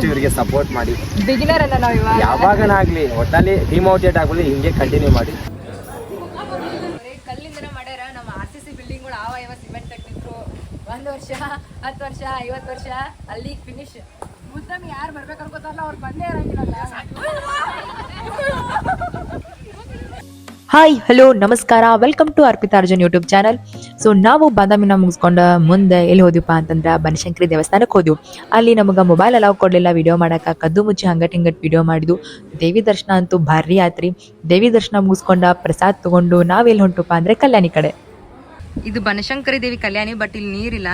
ಇವರಿಗೆ ಸಪೋರ್ಟ್ ಮಾಡಿ. ಬಿಗಿನರ್ ಅಲ್ಲ ನಾವು ಇವಾಗ. ಯಾವಾಗನಾಗ್ಲಿ ಒಟ್ಟಲ್ಲಿ ಡಿಮೋಟಿವೇಟ್ ಆಗಲಿ, ಹಿಂಗೆ ಕಂಟಿನ್ಯೂ ಮಾಡಿ. ಕಲ್ಲಿಂದ ಮಾಡ್ಯಾರ ನಮ್ಮ RCC ಬಿಲ್ಡಿಂಗ್ಗಳು ಆವ ಯಾವ ಸಿಮೆಂಟ್ ಟೆಕ್ನಿಕ್ರು 1 ವರ್ಷ 10 ವರ್ಷ 50 ವರ್ಷ ಅಲ್ಲಿ ಫಿನಿಶ್. ಮುದ್ದಮ್ ಯಾರು ಬರ್ಬೇಕು ಅನ್ಕೋತಾರಲ್ಲ ಅವ್ರು ಬಂದೇ ಇರಂಗಿಲ್ಲ. ಹಾಯ್ ಹಲೋ ನಮಸ್ಕಾರ, welcome to Arpita Arjun YouTube channel. So ನಾವು ಬಾದಾಮಿನ ಮುಗಿಸ್ಕೊಂಡು ಮುಂದೆ ಎಲ್ಲಿ ಹೋದ್ವಿಪ್ಪ ಅಂತಂದ್ರೆ ಬನಶಂಕರಿ ದೇವಸ್ಥಾನಕ್ಕೆ ಹೋದ್ವು. ಅಲ್ಲಿ ನಮಗೆ ಮೊಬೈಲ್ ಅಲೌ ಕೊಡಲಿಲ್ಲ ವಿಡಿಯೋ ಮಾಡೋಕೆ, ಕದ್ದು ಮುಚ್ಚಿ ಹಂಗಟ್ ವಿಡಿಯೋ ಮಾಡಿದ್ವು. ದೇವಿ ದರ್ಶನ ಅಂತೂ ಭಾರಿ ಆತ್ರಿ. ದೇವಿ ದರ್ಶನ ಮುಗಿಸ್ಕೊಂಡ ಪ್ರಸಾದ್ ತಗೊಂಡು ನಾವೆಲ್ಲಿ ಹೊಂಟುಪ್ಪ ಅಂದರೆ ಕಲ್ಯಾಣಿ ಕಡೆ. ಇದು ಬನಶಂಕರಿ ದೇವಿ ಕಲ್ಯಾಣಿ, ಬಟ್ ಇಲ್ಲಿ ನೀರಿಲ್ಲ.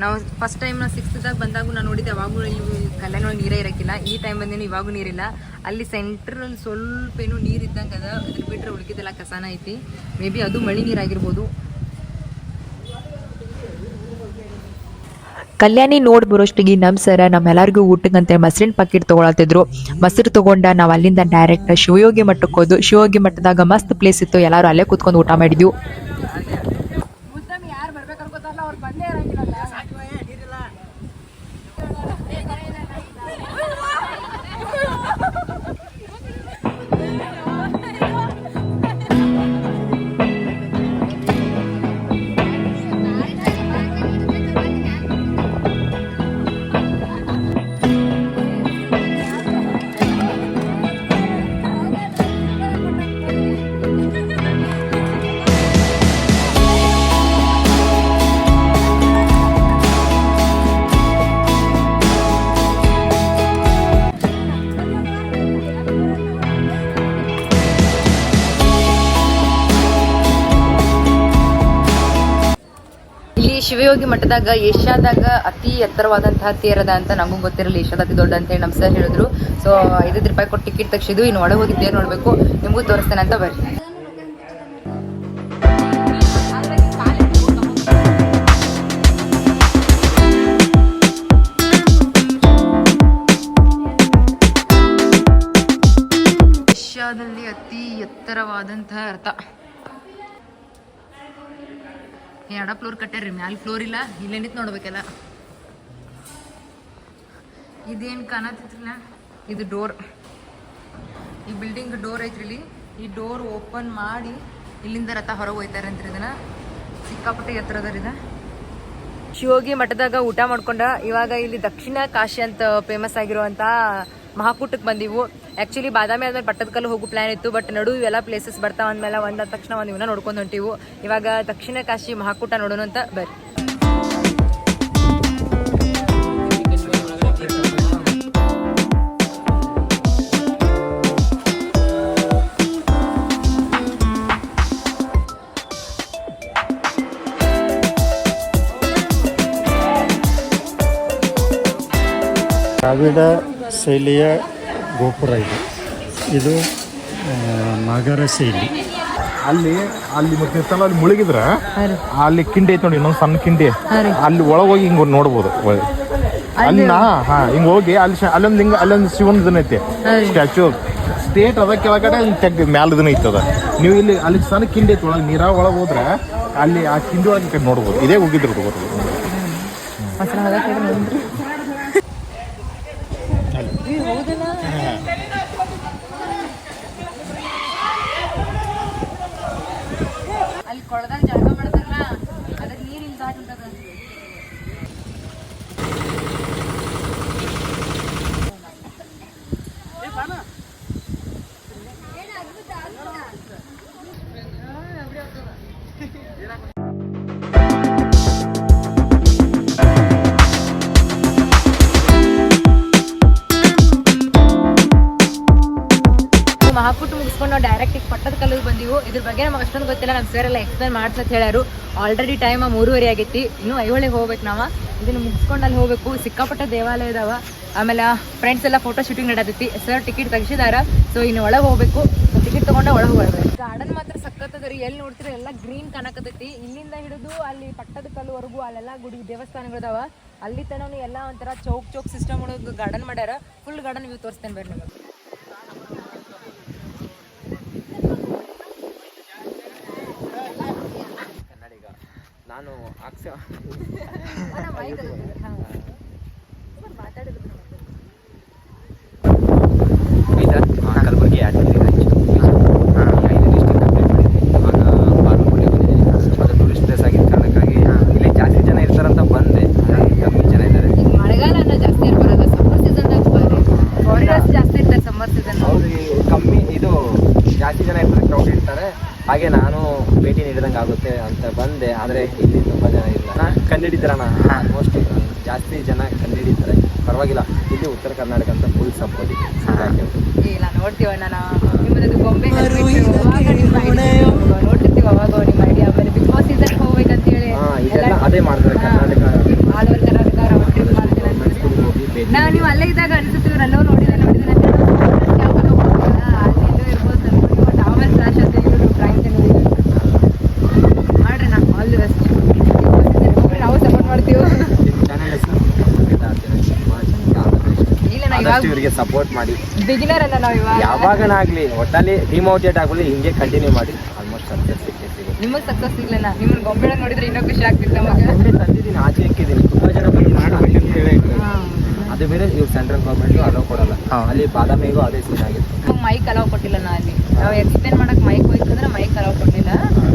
ನಾವು ಫಸ್ಟ್ ಟೈಮ್ 6th ಬಂದಾಗ ನಾನು ನೋಡಿದ್ದೆ, ಅವಾಗೂ ಇಲ್ಲಿ ಕಲ್ಯಾಣ ಒಳಗೆ ನೀರೇ ಇರೋಕ್ಕಿಲ್ಲ. ಈ ಟೈಮ್ ಬಂದೇನು ಇವಾಗೂ ನೀರಿಲ್ಲ. ಅಲ್ಲಿ ಸೆಂಟ್ರಲ್ಲಿ ಸ್ವಲ್ಪ ಏನೋ ನೀರು ಇದ್ದಂಗೆ ಅದ, ಅದ್ರ ಬಿಟ್ಟರೆ ಉಳ್ಕಿದ್ದೆಲ್ಲ ಕಸಾನ ಐತಿ. ಮೇ ಬಿ ಅದು ಮಳೆ ನೀರಾಗಿರ್ಬೋದು. ಕಲ್ಯಾಣಿ ನೋಡಿ ಬರೋಷ್ಟಿಗೆ ನಮ್ಮ ಸರ ನಮ್ಮೆಲ್ಲರಿಗೂ ಊಟಕ್ಕಂತೆ ಮೊಸರಿನ ಪಾಕೆಟ್ ತೊಗೊಳತ್ತಿದ್ರು. ಮೊಸರು ತೊಗೊಂಡ ನಾವು ಅಲ್ಲಿಂದ ಡೈರೆಕ್ಟ್ ಶಿವಯೋಗಿ ಮಟ್ಟಕ್ಕೆ ಹೋದು. ಶಿವಯೋಗಿ ಮಟ್ಟದಾಗ ಮಸ್ತ್ ಪ್ಲೇಸ್ ಇತ್ತು, ಎಲ್ಲರೂ ಅಲ್ಲೇ ಕೂತ್ಕೊಂಡು ಊಟ ಮಾಡಿದ್ವು. ಶಿವಯೋಗಿ ಮಠದಾಗ ಏಷ್ಯಾದಾಗ ಅತಿ ಎತ್ತರವಾದಂತಹ ತೇರದ ಅಂತ ನಮಗೂ ಗೊತ್ತಿರಲಿಲ್ಲ. ಏಷ್ಯಾದ ಅತಿ ದೊಡ್ಡ ಅಂತೇಳಿ ನಮ್ಮ ಸರ್ ಹೇಳಿದ್ರು. ಸೊ 5 ರೂಪಾಯಿ ಕೊಟ್ಟು ಟಿಕೆಟ್ ತೆಗ್ಸಿದ್ವು. ಇನ್ನು ಒಳಗೆ ಹೋಗಿ ತೇರು ನೋಡಬೇಕು, ನಿಮಗೂ ತೋರಿಸ್ತೇನೆ ಅಂತ ಬರ್ರಿ. ಏಷ್ಯಾದಲ್ಲಿ ಅತಿ ಎತ್ತರವಾದಂತಹ ರಥ. 2 ಫ್ಲೋರ್ ಕಟ್ಟ್ಯಾರ್ರಿ, ಮ್ಯಾಲ ಫ್ಲೋರ್ ಇಲ್ಲ. ಇಲ್ಲೇ ನಿಂತು ನೋಡ್ಬೇಕೆಲ್ಲ. ಇದೇನು ಕಾಣತ್ತಿಲ್ಲ, ಇದು ಡೋರ್. ಈ ಬಿಲ್ಡಿಂಗ್ ಡೋರ್ ಐತ್ರಿ ಇಲ್ಲಿ. ಈ ಡೋರ್ ಓಪನ್ ಮಾಡಿ ಇಲ್ಲಿಂದ ರಥ ಹೊರಗೆ ಹೋಯ್ತಾರೆ ಅಂತ್ರಿ. ಇದನ್ನ ಸಿಕ್ಕಾಪಟ್ಟೆ ಎತ್ತರದರಿದ. ಶಿವಯೋಗಿ ಮಠದಾಗ ಊಟ ಮಾಡ್ಕೊಂಡ ಇವಾಗ ಇಲ್ಲಿ ದಕ್ಷಿಣ ಕಾಶಿ ಅಂತ ಫೇಮಸ್ ಆಗಿರುವಂಥ ಮಹಾಕೂಟಕ್ಕೆ ಬಂದಿವು. ಆ್ಯಕ್ಚುಲಿ ಬಾದಾಮಿ ಆದ್ಮೇಲೆ ಪಟ್ಟದಕಲ್ಲು ಹೋಗೋ ಪ್ಲ್ಯಾನ್ ಇತ್ತು, ಬಟ್ ನಡು ಇವೆಲ್ಲ ಪ್ಲೇಸಸ್ ಬರ್ತಾವ ಅಂದಮೇಲೆ ಒಂದಾದ ತಕ್ಷಣ ಒಂದು ಇವನ್ನ ನೋಡ್ಕೊಂಡು ಹೊಂಟಿವು. ಇವಾಗ ದಕ್ಷಿಣ ಕಾಶಿ ಮಹಾಕೂಟ ನೋಡೋಣ ಅಂತ ಬರ್ರಿ. ದ್ರಾವಿಡ ಶೈಲಿಯ ಗೋಪುರ ಇದು ನಗರ ಶೈಲಿ. ಅಲ್ಲಿ ಮತ್ತೆ ಅಲ್ಲಿ ಮುಳುಗಿದ್ರ ಅಲ್ಲಿ ಕಿಂಡಿ ಐತೆ ನೋಡಿ, ಇನ್ನೊಂದು ಸಣ್ಣ ಕಿಂಡಿ. ಅಲ್ಲಿ ಒಳಗೆ ಹೋಗಿ ಹಿಂಗ ನೋಡ್ಬೋದು. ಅಲ್ಲಿ ಹಿಂಗ ಹೋಗಿ ಅಲ್ಲೊಂದು ಶಿವನ ಇದನ್ನ ಐತಿ ಸ್ಟ್ಯಾಚು. ಸ್ಟೇಟ್ ಅದ ಕೆಳಗಡೆ ತೆಗ್ ಮ್ಯಾಲ ಇದನ್ನ ಐತದ. ನೀವು ಇಲ್ಲಿ ಅಲ್ಲಿ ಸಣ್ಣ ಕಿಂಡಿ ಐತಿ, ಒಳಗೆ ನೀರ ಒಳಗೆ ಹೋದ್ರೆ ಅಲ್ಲಿ ಆ ಕಿಂಡಿ ಒಳಗೆ ನೋಡ್ಬೋದು. ಇದೇ ಹೋಗಿದ್ರು ಅಲ್ಲಿ ಕೊಳದಾಗ ಜಾಗ ಮಾಡ್ತಾರಲ್ಲ, ಅದಕ್ಕೆ ನೀರು ಇಲ್ಲಿ ದಾಟುಂಟದ. ಮಹಾಕೂಟ ಮುಗಿಸ್ಕೊಂಡು ನಾವು ಡೈರೆಕ್ಟ್ ಈಗ ಪಟ್ಟದಕಲ್ಲಿಗೆ ಬಂದಿವು. ಇದ್ರ ಬಗ್ಗೆ ನಮಗೆ ಅಷ್ಟೊಂದು ಗೊತ್ತಿಲ್ಲ. ನಮ್ಮ ಸರ್ ಎಲ್ಲ ಎಕ್ಸ್ಪ್ಲೇನ್ ಮಾಡ್ಸತ್ ಹೇಳ್ಯಾರು. ಆಲ್ರೆಡಿ ಟೈಮ್ 3:30 ಆಗೈತಿ. ಇನ್ನೂ 7ಗೆ ಹೋಗ್ಬೇಕು. ನಾವು ಇದನ್ನು ಮುಗಿಸ್ಕೊಂಡು ಅಲ್ಲಿ ಹೋಗ್ಬೇಕು. ಸಿಕ್ಕಾಪಟ್ಟೆ ದೇವಾಲಯ ಇದಾವ. ಆಮೇಲೆ ಫ್ರೆಂಡ್ಸ್ ಎಲ್ಲ ಫೋಟೋ ಶೂಟಿಂಗ್ ನಡತೈತಿ. ಸರ್ ಟಿಕೆಟ್ ತೆಗಿಸಿದಾರ. ಸೊ ಇನ್ನು ಒಳಗೆ ಹೋಗ್ಬೇಕು. ಟಿಕೆಟ್ ತೊಗೊಂಡೆ ಒಳಗೆ ಹೋಗ್ಬೇಕು. ಗಾರ್ಡನ್ ಮಾತ್ರ ಸಕ್ಕತ್ತದ್ರಿ. ಎಲ್ಲಿ ನೋಡ್ತೀರಿ ಎಲ್ಲ ಗ್ರೀನ್ ಕಾಣಕತ್ತೈತಿ. ಇಲ್ಲಿಂದ ಹಿಡಿದು ಅಲ್ಲಿ ಪಟ್ಟದಕಲ್ಲುವರೆಗೂ ಅಲ್ಲೆಲ್ಲ ಗುಡಿ ದೇವಸ್ಥಾನಗಳಿದಾವ. ಅಲ್ಲಿ ತನೂ ಎಲ್ಲ ಒಂಥರ ಚೌಕ್ ಸಿಸ್ಟಮ್ ಒಳಗೆ ಗಾರ್ಡನ್ ಮಾಡ್ಯಾರ. ಫುಲ್ ಗಾರ್ಡನ್ ವ್ಯೂ ತೋರಿಸ್ತೇನೆ ಬರ್ರಿ ನಿಮಗೆ. ನಾನು ಕಲಬುರಗಿ ಯಾದಗಿರಿ ರಾಯಚೂರು 5 ಡಿಸ್ಟ್ರಿಕ್ಟ್ ಕಂಪ್ಲೀಟ್ ಮಾಡಿದ್ವಿ. ಇವಾಗ ಬಾಗಲಕೋಟೆ ಬಂದಿದ್ದೀನಿ. ಅದು ಟೂರಿಸ್ಟ್ ಪ್ಲೇಸ್ ಆಗಿದ್ದ ಕಾರಣಕ್ಕಾಗಿ ಇಲ್ಲಿ ಜಾಸ್ತಿ ಜನ ಇರ್ತಾರಂತ ಬಂದೆ, ಕಮ್ಮಿ ಜನ ಇದ್ದಾರೆ. ಈಗ ಮಳೆಗಾಲ ಅನ್ನೋ ಜಾಸ್ತಿ ಇರ್ಬಾರಲ್ಲ, ಸಮ್ಮರ್ ಸೀಸನ್ದಾಗ ಫಾರಿನರ್ಸ್ ಜಾಸ್ತಿ ಇರ್ತಾರೆ ಸಮ್ಮರ್ ಸೀಸನ್. ಅವ್ರಿಗೆ ಕಮ್ಮಿ ಇದು ಜಾಸ್ತಿ ಜನ ಇರ್ತಾರೆ, ಕ್ರೌಡ್ ಇರ್ತಾರೆ. ಹಾಗೆ ನಾನು ಭೇಟಿ ನೀಡಿದಂಗೆ ಆಗುತ್ತೆ ಅಂತ ಬಂದೆ. ಆದರೆ ಇಲ್ಲಿ ತುಂಬ ಜನ ಇಲ್ಲ. ಕಂಡಿಡಿತಾರಣ ಆಲ್ಮೋಸ್ಟ್ ಜಾಸ್ತಿ ಜನ ಕಂಡಿಡಿತಾರೆ, ಪರವಾಗಿಲ್ಲ. ಇಲ್ಲಿ ಉತ್ತರ ಕರ್ನಾಟಕ ಅಂತ ಫುಲ್ ಸಪೋರ್ಟ್ ಇದೆ. ಇಲ್ಲ ನೋಡ್ತೀವಣ್ಣ ನಾವು ನಿಮ್ಮದು ಗೊಂಬೆ ನೋಡ್ತಿರ್ತೀವಿ ಅವಾಗ ನಿಮ್ಮ ಐಡಿಯಾ. ಆಮೇಲೆ ಬಿಗ್ ಬಾಸ್ ಸೀಸನ್ ಹೋಗ್ಬೇಕಂತ ಹೇಳಿ ಇದೆಲ್ಲ ಅದೇ ಮಾಡ್ತಾರೆ Karnataka all over Karnataka trip ಮಾಡ್ತೀನಿ. ನಾವು ನೀವು ಅಲ್ಲೇ ಇದ್ದಾಗ ಅನ್ಸುತ್ತೀವಿ ಎಲ್ಲೋ ನೋಡಿದೆ ಅಲ್ಲೆಲ್ಲೋ ಇರ್ಬೋದು ಟಾವಲ್ ಫ್ಲಾಶ್ ಅಂತ ಇವರು ಡ್ರಾಯಿಂಗ್ ಮಾಡ್ರಿ ನಾ ಆಲ್ ದಿ ಬೆಸ್ಟ್. ನಾವು ಸಪೋರ್ಟ್ ಮಾಡ್ತೀವಿ. ಇಲ್ಲ ನಾ ಇವಾಗ ಇವರಿಗೆ ಸಪೋರ್ಟ್ ಮಾಡಿ. ಬಿಗಿನರ್ ಅಲ್ಲ ನಾವು ಇವಾಗ. ಯಾವಾಗನಾಗ್ಲಿ ಒಟ್ಟಲ್ಲಿ ಡಿಮೋಟಿವೇಟ್ ಆಗೋದು ಹಿಂಗೆ ಕಂಟಿನ್ಯೂ ಮಾಡಿ. ಆಲ್ಮೋಸ್ಟ್ ಸಕ್ಸಸ್ ಸಿಕ್ಕಿರ್ತೀವಿ. ನಿಮಗೆ ಸಕ್ಸಸ್ ಸಿಗ್ಲಿಲ್ಲ, ನಿಮ್ಮನ್ನ ಗೊಂಬೆಳ ನೋಡಿದ್ರೆ ಇನ್ನೂ ಖುಷಿ ಆಗ್ತಿತ್ತು ನಮಗೆ. ತಂದಿದ್ದೀನಿ, ಆಚೆ ಇಕ್ಕಿದ್ದೀನಿ. ತುಂಬ ಜನ ಬಂದು ಮಾಡಬೇಕು ಅಂತ ಹೇಳಿ ಅದು ಬೇರೆ. ಇವ್ರು ಸೆಂಟ್ರಲ್ ಗೌರ್ಮೆಂಟು ಅಲೋ ಕೊಡಲ್ಲ. ಅಲ್ಲಿ ಬಾದಾಮಿಗೂ ಅದೇ ಸೀನ್ ಆಗಿತ್ತು. ಮೈಕ್ ಅಲೋ ಕೊಟ್ಟಿಲ್ಲ ನಾ ಅಲ್ಲಿ. ನಾವು ಎಕ್ಸ್ಪ್ಲೇನ್ ಮಾಡಕ್ಕೆ ಮೈಕ್ ಹೋಯ್ತು ಅಂದ್ರೆ ಮೈಕ್ ಅಲೋ ಕೊಟ್ಟಿಲ್ಲ.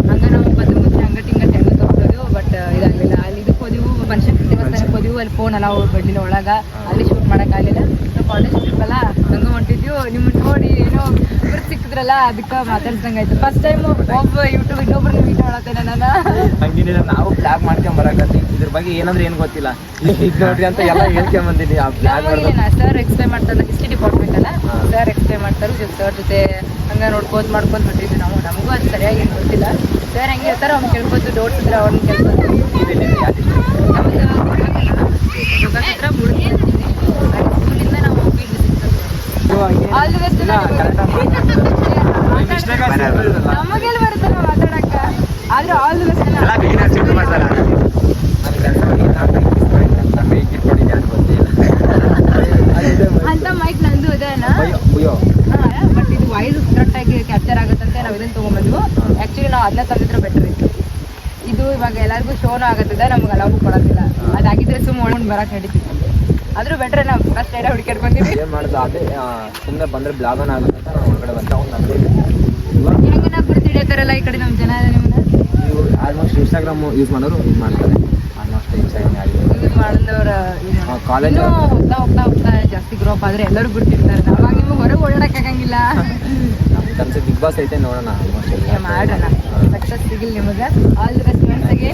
ಹಂಗೆ ನಾವು ಬಂದು ಮುಂಚೆ ಹಂಗಟ್ಟು ಹೆಂಗೆ ತಗೋದು. ಬಟ್ ಇದಾಗಲಿಲ್ಲ. ಅಲ್ಲಿ ಇದಕ್ಕೆ ಹೋದಿವು, ಬನಶಂಕರಿ ದೇವಸ್ಥಾನಕ್ಕೆ ಹೋದಿವು. ಅಲ್ಲಿ ಫೋನ್ ಅಲೋ ಬಿಡಲಿಲ್ಲ ಒಳಗೆ. ಅಲ್ಲಿ ಶೂಟ್ ಮಾಡೋಕ್ಕಾಗಲಿಲ್ಲ. ನಾವು ಕಾಲೇಜ್ ಟ್ರಿಪ್ ಅಲ್ಲ ಹಂಗೆ ಹೊಂಟಿದ್ವಿ. ನಿಮ್ಮನ್ನು ನೋಡಿ ಏನೋ ಇಬ್ಬರು ಸಿಕ್ಕಿದ್ರಲ್ಲ, ಅದಕ್ಕೆ ಮಾತಾಡ್ಸಂಗೆ ಆಯ್ತು. ಫಸ್ಟ್ ಟೈಮ್ ಒಬ್ಬ ಯೂಟ್ಯೂಬ್ ಇನ್ನೊಬ್ರು ವೀಡಿಯೋ ಮಾಡತ್ತೇನೆ ನಾನು. ಹಂಗೇನಿಲ್ಲ, ನಾವು ಬ್ಲಾಗ್ ಮಾಡ್ಕೊಂಡ್ ಬರಕತ್ತಿ. ಇದ್ರ ಬಗ್ಗೆ ಏನಂದ್ರೆ ಏನು ಗೊತ್ತಿಲ್ಲ, ಇದು ನೋಡ್ರಿ ಅಂತ ಎಲ್ಲ ಹೇಳ್ಕೊಂಡ್ ಬಂದಿದ್ದೀನಿ. ಆ ಬ್ಲಾಗ್ ಸರ್ ಎಕ್ಸ್ಪ್ಲೇನ್ ಮಾಡ್ತಾರೆ, ಹಿಸ್ಟ್ರಿ ಡಿಪಾರ್ಟ್ಮೆಂಟ್ ಅಲ್ಲ ಸರ್ ಎಕ್ಸ್ಪ್ಲೇನ್ ಮಾಡ್ತಾರೆ. ಸರ್ ಜೊತೆ ಹಂಗೆ ನೋಡ್ಕೋತ ಮಾಡ್ಕೊಂಡು ಹೊಂಟಿದ್ವಿ ನಾವು. ನಮಗೂ ಅದು ಸರಿಯಾಗಿ ಏನು ಗೊತ್ತಿಲ್ಲ. ಸರ್ ಹೆಂಗೆ ಇರ್ತಾರೆ ಅವ್ನು ಕೇಳ್ಬೋದು, ಡೌಟ್ಸ್ ಇದ್ರೆ ಅವ್ರನ್ನ ಕೇಳ್ಬೋದು. ನಮ್ದು ಹತ್ರ ಸ್ಕೂಲಿಂದ ನಾವು ಆಲ್ ದಿ ಬೆಸ್ಟ್. ನಮಗೆಲ್ಲ ಬರುತ್ತಲ್ಲ ಮಾತಾಡಕ್ಕ, ಆದ್ರೆ ಆಲ್ ದಿ ಬೆಸ್ಟ್. ಅಂತ ಮೈಕ್ ನಂದು ಇದೇನಾ, ಬಟ್ ಇದು ವಾಯ್ಸ್ ಕರೆಕ್ಟಾಗಿ ಕ್ಯಾಪ್ಚರ್ ಆಗುತ್ತಂತೆ ನಾವು ಇದನ್ನು ತೊಗೊಂಬಂದ್ವು. ಆ್ಯಕ್ಚುಲಿ ನಾವು ಅದನ್ನ ತಂದಿದ್ರೆ ಬೆಟರ್ ಇತ್ತು. ಇದು ಇವಾಗ ಎಲ್ಲರಿಗೂ ಶೋನು ಆಗುತ್ತದೆ, ನಮ್ಗೆ ಅಲಾವು ಕೊಡೋದಿಲ್ಲ. ಅದಾಗಿದ್ರೆ ಸುಮ್ಮನೆ ಒಳ್ಕೊಂಡು ಬರೋಕೆ ನಡೀತಿತ್ತು. ಆದರೂ ಬೆಟ್ರೆ ನಾವು ಫಸ್ಟ್ ಐಡ ಹುಡುಕಾಡ್ ಬಂದಿವಿ. ಏನು ಮಾಡೋದು, ಅದೇ ಸುಮ್ಮನೆ ಬಂದರೆ ಬ್ಲಾಗನ್ ಆಗುತ್ತೆ ಅಂತ ನಾವು ಹೊರಗಡೆ ಬಂದ ಅವ್ನು ನಮಗೆ ಹೆಂಗೆ ನಾವು ಬರ್ತಿ ಹಿಡಿಯತ್ತಾರಲ್ಲ ಈ ಕಡೆ ನಮ್ಮ ಜನ ನಿಮ್ಮನ್ನ. ನೀವು ಆಲ್ಮೋಸ್ಟ್ ಇನ್ಸ್ಟಾಗ್ರಾಮು ಯೂಸ್ ಮಾಡೋರು ಇದು ಮಾಡ್ತಾರೆ. ಆಲ್ಮೋಸ್ಟ್ ಇನ್ಸ್ಟಾಗ್ರಾಮ್ ಯೂಸ್ ಮಾಡಿದವ್ರು ಕಾಲೇಜ್ ಹೋಗ್ತಾ ಹೋಗ್ತಾ ಹೋಗ್ತಾ ಜಾಸ್ತಿ ಗ್ರೋಪ್ ಆದರೆ ಎಲ್ಲರೂ ಬಿಡ್ತಿರ್ತಾರೆ. ಅವಾಗ ನಿಮ್ಗೆ ಹೊರಗೆ ಓಡಾಡಕ್ಕಾಗಂಗಿಲ್ಲ. ನಮ್ಮ ಕನಸು ಬಿಗ್ ಬಾಸ್ ಐತೆ, ನೋಡೋಣ. ಆಲ್ಮೋಸ್ಟ್ ಮಾಡೋಣ, ಸಕ್ಸಸ್ ಸಿಗಲಿ ನಿಮಗೆ. ಆಲ್ ದಿ ಬೆಸ್ಟ್ ಫ್ರೆಂಡ್ಸಿಗೆ.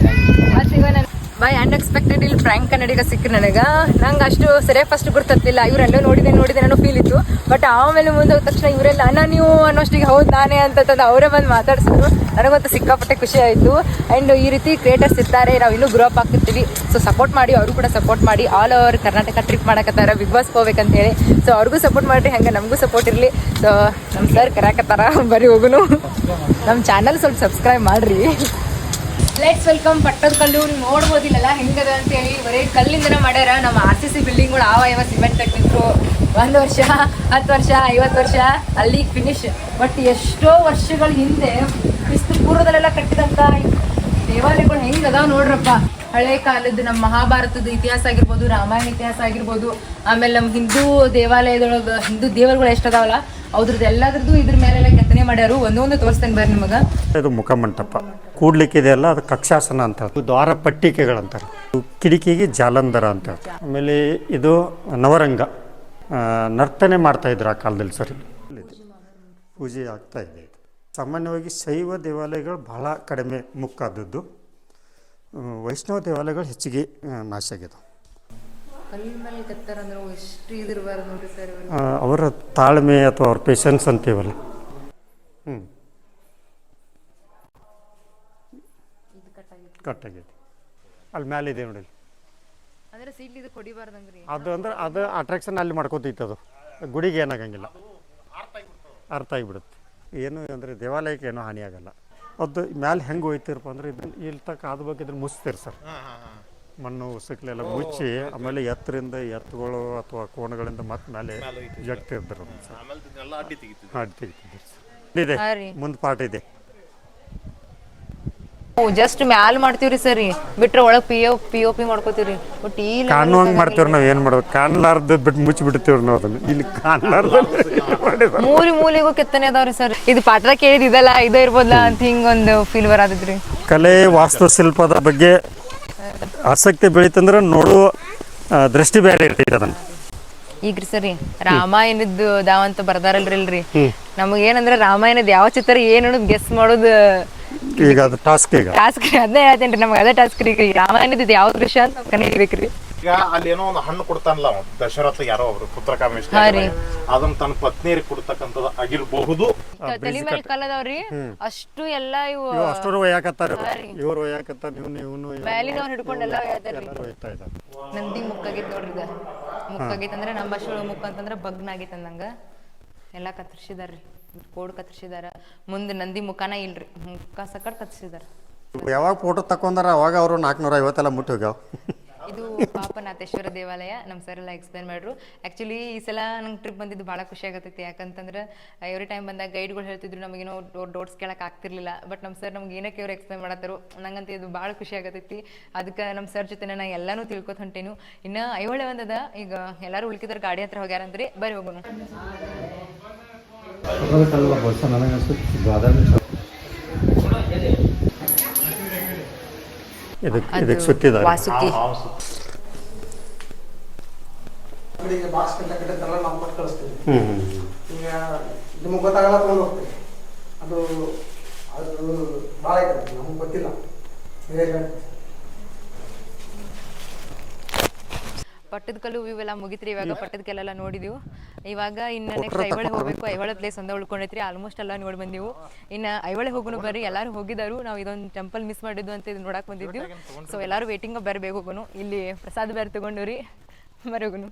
ಮತ್ತೆ ಸಿಗೋಣ ಬೈ. ಅನ್ಎಕ್ಸ್ಪೆಕ್ಟೆಡ್ ಇಲ್ಲಿ ಫ್ರ್ಯಾಂಕ್ ಕನ್ನಡಿಗ ಸಿಕ್ಕರು ನನಗೆ. ನಂಗೆ ಅಷ್ಟು ಸರಿಯಾಗಿ ಫಸ್ಟ್ ಗುರ್ತತ್ತಿಲ್ಲ. ಇವರೆಲ್ಲೋ ನೋಡಿದೆ ಅನ್ನೋ ಫೀಲ್ ಇತ್ತು. ಬಟ್ ಆಮೇಲೆ ಮುಂದೆ ಹೋದ ತಕ್ಷಣ ಇವರೆಲ್ಲ ಅಣ್ಣ ನೀವು ಅನ್ನೋಷ್ಟಿಗೆ ಹೌದು ನಾನೇ ಅಂತಂದು ಅವರೇ ಬಂದು ಮಾತಾಡ್ಸಿದ್ರು. ನನಗಂತೂ ಸಿಕ್ಕಾಪಟ್ಟೆ ಖುಷಿ ಆಯಿತು. ಆ್ಯಂಡ್ ಈ ರೀತಿ ಕ್ರಿಯೇಟರ್ಸ್ ಇರ್ತಾರೆ, ನಾವು ಇನ್ನೂ ಗ್ರೋ ಅಪ್ ಆಗ್ತಿರ್ತೀವಿ. ಸೊ ಸಪೋರ್ಟ್ ಮಾಡಿ, ಅವರು ಕೂಡ ಸಪೋರ್ಟ್ ಮಾಡಿ. ಆಲ್ ಓವರ್ ಕರ್ನಾಟಕ ಟ್ರಿಪ್ ಮಾಡಕತ್ತಾರ ಬಿಗ್ ಬಾಸ್ ಹೋಗ್ಬೇಕಂತ ಹೇಳಿ. ಸೊ ಅವ್ರಿಗೂ ಸಪೋರ್ಟ್ ಮಾಡಿರಿ, ಹಂಗೆ ನಮಗೂ ಸಪೋರ್ಟ್ ಇರಲಿ. ಸೊ ನಮ್ಮ ಸರ್ ಕರೆಯಕತ್ತಾರ, ಬರೀ ಹೋಗುನು. ನಮ್ಮ ಚಾನಲ್ ಸ್ವಲ್ಪ ಸಬ್ಸ್ಕ್ರೈಬ್ ಮಾಡಿರಿ. ಲೆಟ್ಸ್ ವೆಲ್ಕಮ್ ಪಟ್ಟದ ಕಲ್ಲು. ನೋಡ್ಬೋದಿಲ್ಲ ಹೆಂಗದ ಅಂತೇಳಿ. ಬರೀ ಕಲ್ಲಿಂದನೇ ಮಾಡ್ಯಾರ. ನಮ್ಮ RCC ಬಿಲ್ಡಿಂಗ್ಗಳು ಯಾವ ಸಿಮೆಂಟ್ ಕಟ್ಟಿದ್ರು 1 ವರ್ಷ 10 ವರ್ಷ 50 ವರ್ಷ ಅಲ್ಲಿ ಫಿನಿಶ್. ಬಟ್ ಎಷ್ಟೋ ವರ್ಷಗಳ ಹಿಂದೆ ಇಷ್ಟು ಪೂರ್ವದಲ್ಲೆಲ್ಲ ಕಟ್ಟಿದಂಥ ದೇವಾಲಯಗಳು ಹೆಂಗದ ನೋಡ್ರಪ್ಪ. ಹಳೆ ಕಾಲದ್ದು ನಮ್ಮ ಮಹಾಭಾರತದ ಇತಿಹಾಸ ಆಗಿರ್ಬೋದು, ರಾಮಾಯಣ ಇತಿಹಾಸ ಆಗಿರ್ಬೋದು, ಆಮೇಲೆ ನಮ್ಮ ಹಿಂದೂ ದೇವಾಲಯದೊಳಗೆ ಹಿಂದೂ ದೇವರುಗಳು ಎಷ್ಟದಾವಲ್ಲ ಅದ್ರದ್ದು ಎಲ್ಲದ್ರದ್ದು ಇದ್ರ ಮೇಲೆಲ್ಲ ಕೆತ್ತನೆ ಮಾಡ್ಯಾರು. ಒಂದೊಂದು ತೋರಿಸ್ತೇನೆ ಬರ್ರಿ ನಿಮಗೆ. ಇದು ಮುಖಮಂಟಪ ಕೂಡ್ಲಿಕ್ಕೆ ಇದೆಯಲ್ಲ, ಅದು ಕಕ್ಷಾಸನ ಅಂತ. ದ್ವಾರ ಪಟ್ಟಿಕೆಗಳಂತಾರೆ. ಕಿಟಕಿಗೆ ಜಾಲಂಧರ ಅಂತ. ಆಮೇಲೆ ಇದು ನವರಂಗ, ನರ್ತನೆ ಮಾಡ್ತಾಯಿದ್ರು ಆ ಕಾಲದಲ್ಲಿ. ಸರಿ, ಪೂಜೆ ಆಗ್ತಾ ಇದೆ. ಸಾಮಾನ್ಯವಾಗಿ ಶೈವ ದೇವಾಲಯಗಳು ಬಹಳ ಕಡಿಮೆ ಮುಕ್ಕಾದದ್ದು. ವೈಷ್ಣವ ದೇವಾಲಯಗಳು ಹೆಚ್ಚಿಗೆ ನಾಶ ಆಗಿದೆ. ಅವರ ತಾಳ್ಮೆ ಅಥವಾ ಅವ್ರ ಪೇಷನ್ಸ್ ಅಂತೀವಲ್ಲ. ಕಟ್ಟಾಗಿದೆ. ಅಲ್ಲಿ ಮೇಲೆ ಇದೆ ನೋಡಿ. ಅದು ಅಂದ್ರೆ ಅದು ಅಟ್ರಾಕ್ಷನ್ ಅಲ್ಲಿ ಮಾಡ್ಕೋತೈತೆ. ಅದು ಗುಡಿಗೆ ಏನಾಗಂಗಿಲ್ಲ, ಅರ್ಥ ಆಗಿಬಿಡುತ್ತೆ. ಏನು ಅಂದರೆ ದೇವಾಲಯಕ್ಕೆ ಏನೂ ಹಾನಿ ಆಗಲ್ಲ. ಅದು ಮ್ಯಾಲೆ ಹೆಂಗೆ ಹೋಯ್ತಿರಪ್ಪ ಅಂದರೆ ಇದನ್ನು ಇಲ್ಲಿ ತಕ್ಕ ಆದ ಬಗ್ಗೆ ಇದನ್ನು ಮುಚ್ತೀರಿ ಸರ್. ಮಣ್ಣು ಉಸುಕ್ಲೆಲ್ಲ ಮುಚ್ಚಿ ಆಮೇಲೆ ಎತ್ತರಿಂದ ಎತ್ತುಗಳು ಅಥವಾ ಕೋಣಗಳಿಂದ ಮತ್ತೆ ಮೇಲೆ ಜಗ್ತಿರ್ತಾರೆ ಸರ್. ಅಡ್ಡಿ ತೆಗಿತಿದ್ದೀರಿ ಸರ್. ಇದೆ ಮುಂದೆ ಪಾಠ ಇದೆ. ಜಸ್ಟ್ ಮ್ಯಾಲ್ ಮಾಡ್ತೀವ್ರಿ ಸರಿ ಬಿಟ್ರೆ ಒಳಗ್ ಪಿ ಒ ಪಿ ಮಾಡ್ಕೋತೀವ್ರಿ ಬಟ್ ಈ ಕಾಣುವಂಗೆ ಮಾಡ್ತೀವ್ರಿ ನಾವು ಏನು ಮಾಡೋದು ಕಾಣಲಾರ್ದು ಬಿಟ್ಟು ಮುಚ್ಚಿ ಬಿಡ್ತೀವ್ರಿ ನಾವು ಅದನ್ನು ಇಲ್ಲಿ ಕಾಣಲಾರ್ದು ಮೂಲಿಗೂ ಕೆತ್ತನೆ ಅದಾವ್ರಿ ಸರ್ ಇದು ಪಾಠ ಕೇಳಿದ್ ಇದಲ್ಲ ಇದೇ ಇರ್ಬೋದಲ್ಲ ಅಂತ ಹಿಂಗೊಂದು ಫೀಲ್ ಬರತೈತ್ರಿ. ಕಲೆ ವಾಸ್ತುಶಿಲ್ಪದ ಬಗ್ಗೆ ಆಸಕ್ತಿ ಬೆಳೀತಂದ್ರೆ ನೋಡುವ ದೃಷ್ಟಿ ಬೇರೆ ಇರ್ತೈತೆ ಅದನ್ನು. ಈಗ್ರಿ ಸರಿ ರಾಮಾಯಣದ್ದು ದಾವಂತ ಬರ್ದಾರಲ್ರಿ ನಮಗೇನಂದ್ರೆ ರಾಮಾಯಣದ ಯಾವ ಚಿತ್ರ ಏನು ಅನ್ನೋದು ಗೆಸ್ ಮಾಡೋದು ಈಗ ಅದು ಟಾಸ್ಕ್ ಅದನ್ನೇ ಹೇಳ್ತೇನ್ರಿ ನಮ್ಗೆ ಅದೇ ಟಾಸ್ಕ್ ರೀ ರಾಮಾಯಣದ ಯಾವ ದೃಶ್ಯ ಅಂತ ನಾವು ಕನೆಹಿಡ್ಬೇಕ್ರಿ. ಈಗ ಅಲ್ಲಿ ಏನೋ ಒಂದು ಹಣ್ಣು ಕೊಡ್ತಾನಲ್ಲ ದಶರಥ ಯಾರೋ ಒಬ್ರು ಪುತ್ರಕಾಮೇಷ್ಟ ಅದನ್ನ ತನ್ನ ಪತ್ನಿಯರಿಗೆ ಕೊಡ್ತಕ್ಕಂಥದ್ದು ಆಗಿರಬಹುದು. ತಲೆ ಮೇಲೆ ಕಲ್ಲದವ್ರಿ ಅಷ್ಟು ಎಲ್ಲ ಇವು ಅಷ್ಟರು ಒಯ್ಯಾಕತ್ತಾರ ಇವ್ರು ಒಯ್ಯಾಕತ್ತಾರ ಇವನು ಮ್ಯಾಲಿನವ್ರು ಹಿಡ್ಕೊಂಡೆಲ್ಲ ನಂದಿ ಮುಕ್ಕಾಗಿತ್ತು ನೋಡ್ರಿ ಇದ ಮುಕ್ಕಾಗಿತ್ತು ಅಂದ್ರೆ ನಮ್ಮ ಭಾಷೆ ಒಳಗೆ ಮುಕ್ಕ ಅಂತಂದ್ರೆ ಬಗ್ನಾಗಿತ್ತು ಅಂದಂಗ ಎಲ್ಲ ಕತ್ತರಿಸಿದಾರ್ರಿ ಕೋಡ್ ಕತ್ತರಿಸಿದಾರ ಮುಂದೆ ನಂದಿ ಮುಖಾನ ಇಲ್ರಿ ಮುಖ ಸಕಟ್ ಕತ್ತರಿಸಿದಾರ. ಯಾವಾಗ ಫೋಟೋ ತಕೊಂಡಾರ ಅವಾಗ ಅವರು 450 ಮುಟ್ಟಿ ಹೋಗ್ಯಾವ. ಇದು ಪಾಪನಾಥೇಶ್ವರ ದೇವಾಲಯ ನಮ್ಮ ಸರ್ ಎಲ್ಲ ಎಕ್ಸ್ಪ್ಲೇನ್ ಮಾಡ್ರು. ಆ್ಯಕ್ಚುಲಿ ಈ ಸಲ ನಂಗೆ ಟ್ರಿಪ್ ಬಂದಿದ್ದು ಭಾಳ ಖುಷಿ ಆಗತ್ತೈತಿ ಯಾಕಂತಂದ್ರೆ ಎವ್ರಿ ಟೈಮ್ ಬಂದಾಗ ಗೈಡ್ಗಳು ಹೇಳ್ತಿದ್ರು ನಮಗೇನೋ ಡೌಟ್ಸ್ ಕೇಳಕ್ಕೆ ಆಗ್ತಿರ್ಲಿಲ್ಲ ಬಟ್ ನಮ್ಮ ಸರ್ ನಮ್ಗೆ ಏನಕ್ಕೆ ಇವ್ರು ಎಕ್ಸ್ಪ್ಲೇನ್ ಮಾಡತ್ತಾರು ನಂಗಂತ ಇದು ಭಾಳ ಖುಷಿ ಆಗತ್ತೈತಿ. ಅದಕ್ಕೆ ನಮ್ಮ ಸರ್ ಜೊತೆ ನಾನು ಎಲ್ಲನೂ ತಿಳ್ಕೊತ ಹೊಂಟೇನು. ಇನ್ನು ಐಹೊಳೆ ಒಂದದ ಈಗ ಎಲ್ಲರೂ ಉಳ್ಕಿದ್ರ ಗಾಡಿ ಹತ್ರ ಹೋಗ್ಯಾರಂದ್ರಿ ಬರ್ರಿ ಹೋಗೋಣ. ಇದಕ್ಕೆ ಸುತ್ತಿದ್ದಾರೆ ವಾಸುಕಿ ಈಗ ನಿಮಗೆ ಗೊತ್ತಾಗಲ್ಲ ತೊಗೊಂಡು ಹೋಗ್ತೀವಿ ಅದು ಭಾಳ ಐತೆ ನಮ್ಗೆ ಗೊತ್ತಿಲ್ಲ. ಪಟ್ಟದಕಲ್ಲು ಇವೆಲ್ಲ ಮುಗಿತ್ರಿ ಇವಾಗ ಪಟ್ಟದಕಲ್ಲೆಲ್ಲ ನೋಡಿದೀವಿ. ಇವಾಗ ಇನ್ನು ನೆಕ್ಸ್ಟ್ ಐಹೊಳೆ ಹೋಗ್ಬೇಕು. ಐಹೊಳೆ ಪ್ಲೇಸ್ ಒಂದೇ ಉಳ್ಕೊಂಡೈತ್ರಿ ಆಲ್ಮೋಸ್ಟ್ ಎಲ್ಲ ನೋಡಿ ಬಂದೀವಿ. ಇನ್ನು ಐಹೊಳೆ ಹೋಗೋಣ ಬರ್ರಿ ಎಲ್ಲರೂ ಹೋಗಿದಾರು. ನಾವು ಇದೊಂದು ಟೆಂಪಲ್ ಮಿಸ್ ಮಾಡಿದ್ದು ಅಂತ ಇದು ನೋಡಕ್ ಬಂದಿದ್ವಿ. ಸೊ ಎಲ್ಲರೂ ವೇಟಿಂಗ್ ಬರ್ರಿ ಬೇಗ ಹೋಗೋಣ. ಇಲ್ಲಿ ಪ್ರಸಾದ ಬೇರೆ ತಗೊಂಡು ರೀ ಬರ್ರಿ ಹೋಗೋಣ.